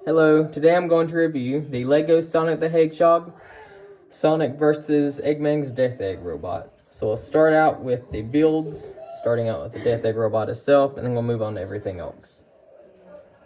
Hello, today I'm going to review the LEGO Sonic the Hedgehog Sonic vs. Eggman's Death Egg Robot. So we'll start out with the builds, starting out with the Death Egg Robot itself, and then we'll move on to everything else.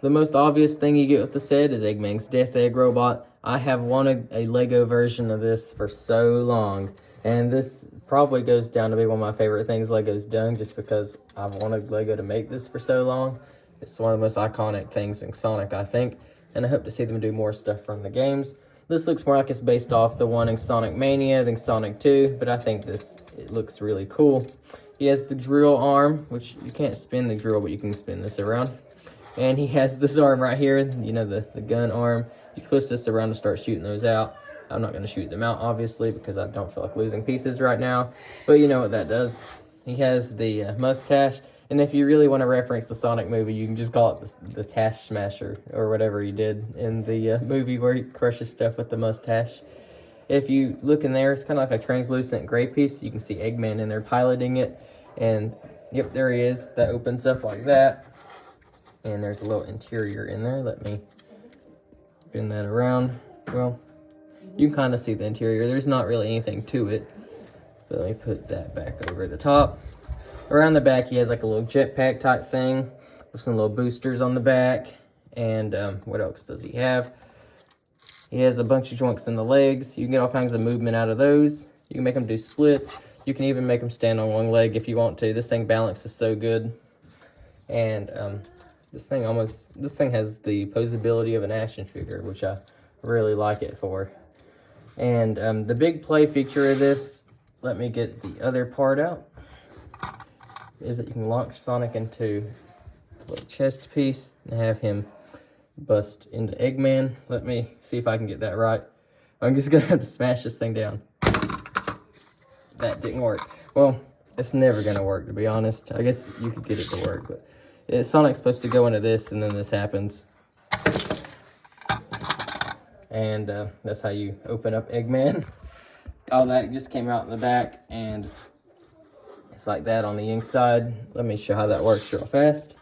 The most obvious thing you get with the set is Eggman's Death Egg Robot. I have wanted a LEGO version of this for so long, and this probably goes down to be one of my favorite things LEGO's done, just because I've wanted LEGO to make this for so long. It's one of the most iconic things in Sonic, I think, and I hope to see them do more stuff from the games. This looks more like it's based off the one in Sonic Mania than Sonic 2, but I think it looks really cool. He has the drill arm, which you can't spin the drill, but you can spin this around. And he has this arm right here, you know, the gun arm. You twist this around to start shooting those out. I'm not going to shoot them out, obviously, because I don't feel like losing pieces right now. But you know what that does. He has the mustache. And if you really want to reference the Sonic movie, you can just call it the Tash Smasher, or whatever he did in the movie where he crushes stuff with the mustache. If you look in there, it's kind of like a translucent gray piece. You can see Eggman in there piloting it. And, yep, there he is. That opens up like that. And there's a little interior in there. Let me spin that around. Well, you can kind of see the interior. There's not really anything to it. But let me put that back over the top. Around the back, he has like a little jetpack type thing with some little boosters on the back. And what else does he have? He has a bunch of joints in the legs. You can get all kinds of movement out of those. You can make them do splits. You can even make them stand on one leg if you want to. This thing balances so good. And this thing has the posability of an action figure, which I really like it for. And the big play feature of this, let me get the other part out, is that you can launch Sonic into a little chest piece and have him bust into Eggman. Let me see if I can get that right. I'm just gonna have to smash this thing down. That didn't work. Well, it's never gonna work, to be honest. I guess you could get it to work, but Sonic's supposed to go into this, and then this happens. And that's how you open up Eggman. All that just came out in the back, and it's like that on the inside. Let me show how that works real fast.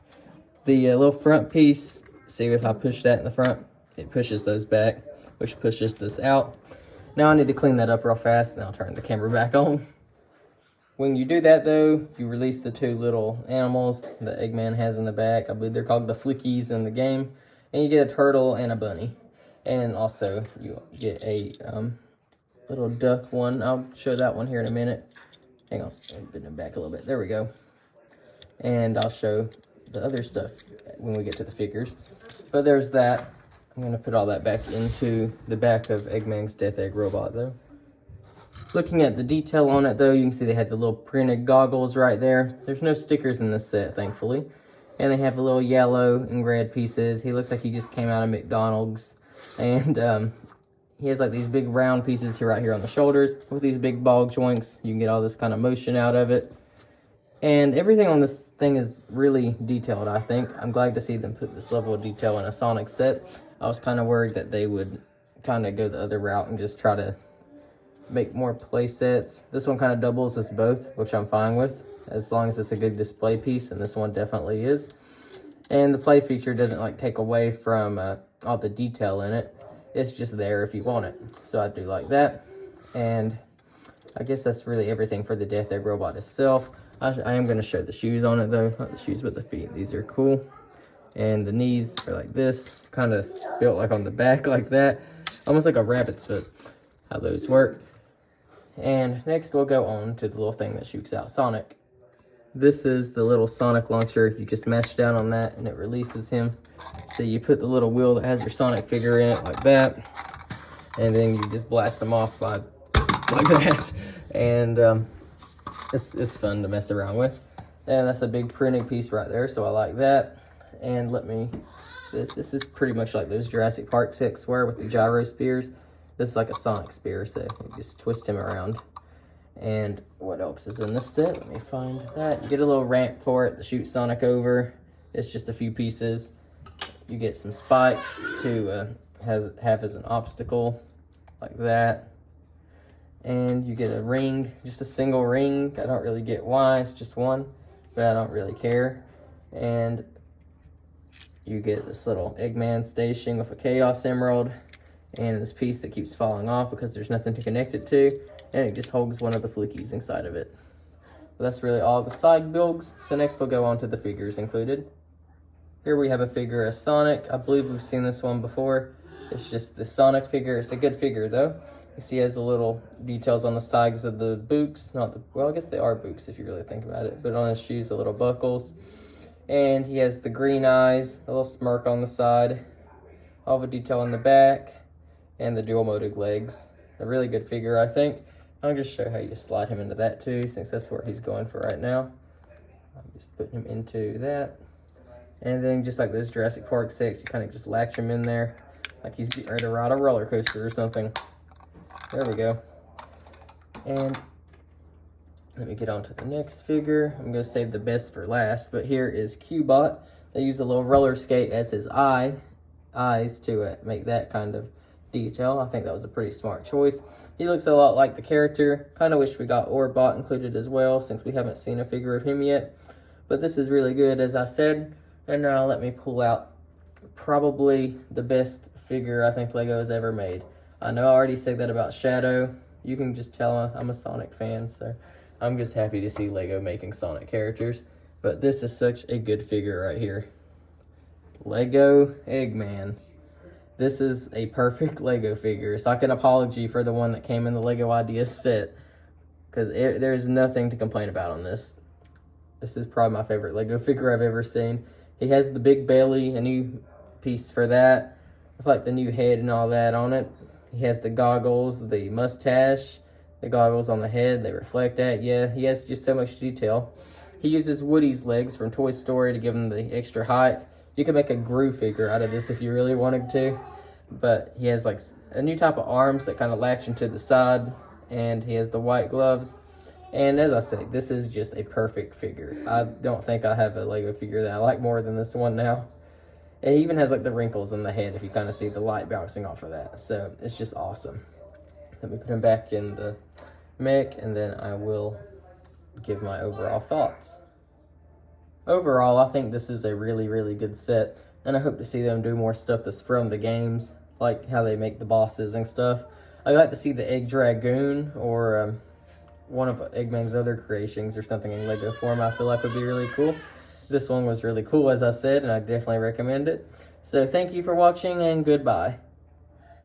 The little front piece, see if I push that in the front, it pushes those back, which pushes this out. Now I need to clean that up real fast, and I'll turn the camera back on. When you do that, though, you release the two little animals that Eggman has in the back. I believe they're called the Flickies in the game. And you get a turtle and a bunny. And also, you get a little duck one. I'll show that one here in a minute. Hang on, let me bend it back a little bit. There we go. And I'll show the other stuff when we get to the figures. But there's that. I'm going to put all that back into the back of Eggman's Death Egg Robot, though. Looking at the detail on it, though, you can see they had the little printed goggles right there. There's no stickers in this set, thankfully. And they have the little yellow and red pieces. He looks like he just came out of McDonald's. And he has like these big round pieces here right here on the shoulders with these big ball joints. You can get all this kind of motion out of it. And everything on this thing is really detailed, I think. I'm glad to see them put this level of detail in a Sonic set. I was kind of worried that they would kind of go the other route and just try to make more play sets. This one kind of doubles as both, which I'm fine with, as long as it's a good display piece, and this one definitely is. And the play feature doesn't like take away from all the detail in it. It's just there if you want it. So I do like that. And I guess that's really everything for the Death Egg Robot itself. I am going to show the shoes on it, though. Not the shoes, but the feet. These are cool. And the knees are like this. Kind of built like on the back like that. Almost like a rabbit's foot. How those work. And next we'll go on to the little thing that shoots out Sonic. This is the little Sonic launcher. You just mash down on that and it releases him. So you put the little wheel that has your Sonic figure in it like that. And then you just blast them off like that. And it's fun to mess around with. And that's a big printing piece right there, so I like that. And this is pretty much like those Jurassic Park sets were with the gyro spears. This is like a Sonic spear, so you just twist him around. And what else is in this set? Let me find that. You get a little ramp for it to shoot Sonic over. It's just a few pieces. You get some spikes to have as an obstacle, like that. And you get a ring, just a single ring. I don't really get why, it's just one, but I don't really care. And you get this little Eggman station with a Chaos Emerald and this piece that keeps falling off because there's nothing to connect it to, and it just holds one of the flickies inside of it. But that's really all the side builds. So next we'll go on to the figures included. Here we have a figure of Sonic. I believe we've seen this one before. It's just the Sonic figure. It's a good figure though. You see, he has the little details on the sides of the boots. Well, I guess they are boots if you really think about it. But on his shoes, the little buckles. And he has the green eyes, a little smirk on the side, all the detail on the back, and the dual-moted legs. A really good figure, I think. I'll just show how you slide him into that too, since that's where he's going for right now. I'm just putting him into that. And then just like those Jurassic Park sets, you kind of just latch him in there, like he's getting ready to ride a roller coaster or something. There we go. And let me get on to the next figure. I'm going to save the best for last, but here is Cubot. They use a little roller skate as his eyes to make that kind of detail. I think that was a pretty smart choice. He looks a lot like the character. Kind of wish we got Orbot included as well, since we haven't seen a figure of him yet. But this is really good, as I said. And now let me pull out probably the best figure I think LEGO has ever made. I know I already said that about Shadow. You can just tell I'm a Sonic fan, so I'm just happy to see LEGO making Sonic characters. But this is such a good figure right here. LEGO Eggman. This is a perfect LEGO figure. It's like an apology for the one that came in the LEGO Ideas set, because there's nothing to complain about on this. This is probably my favorite LEGO figure I've ever seen. He has the big belly, a new piece for that, with like the new head and all that on it. He has the goggles, the mustache, the goggles on the head, they reflect that. Yeah, he has just so much detail. He uses Woody's legs from Toy Story to give him the extra height. You could make a Gru figure out of this if you really wanted to. But he has like a new type of arms that kind of latch into the side. And he has the white gloves. And as I say, this is just a perfect figure. I don't think I have a LEGO figure that I like more than this one now. It even has like the wrinkles in the head if you kind of see the light bouncing off of that. So it's just awesome. Let me put him back in the mech and then I will give my overall thoughts. Overall, I think this is a really, really good set. And I hope to see them do more stuff that's from the games, like how they make the bosses and stuff. I'd like to see the Egg Dragoon or one of Eggman's other creations or something in LEGO form. I feel like would be really cool. This one was really cool, as I said, and I definitely recommend it. So thank you for watching, and goodbye.